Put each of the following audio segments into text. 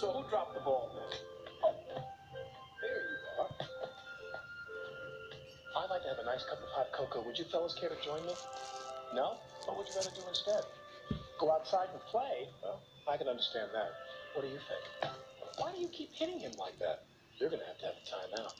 So who dropped the ball then? Oh, there you are. I'd like to have a nice cup of hot cocoa. Would you fellas care to join me? No? What would you rather do instead? Go outside and play? Well, I can understand that. What do you think? Why do you keep hitting him like that? You're going to have a timeout.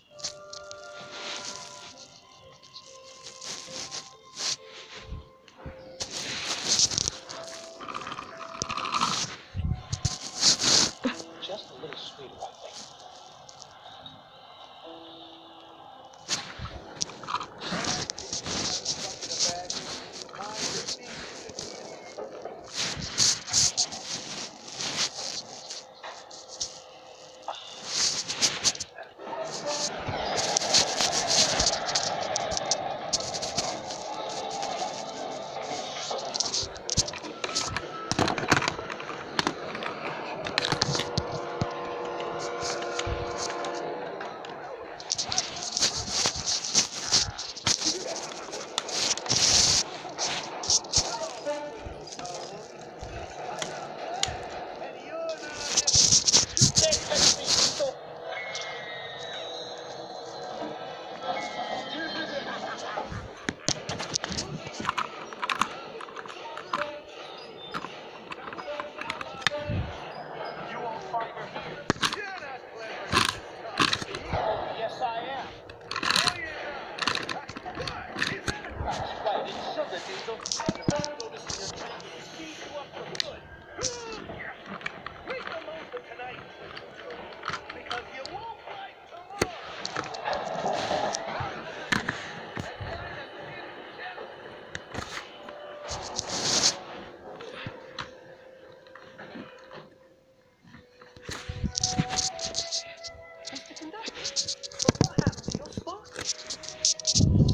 Just a little sweeter, I think.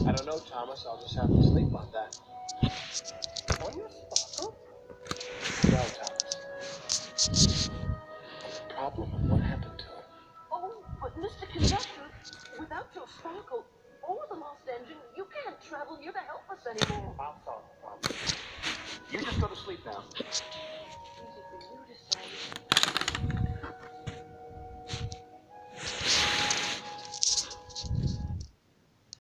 I don't know, Thomas. I'll just have to sleep on that. On your sparkle? No, Thomas. The problem of what happened to him. Oh, but Mr. Conductor, without your sparkle or the lost engine, you can't travel here to help us anymore. I'll solve the problem. You just go to sleep now.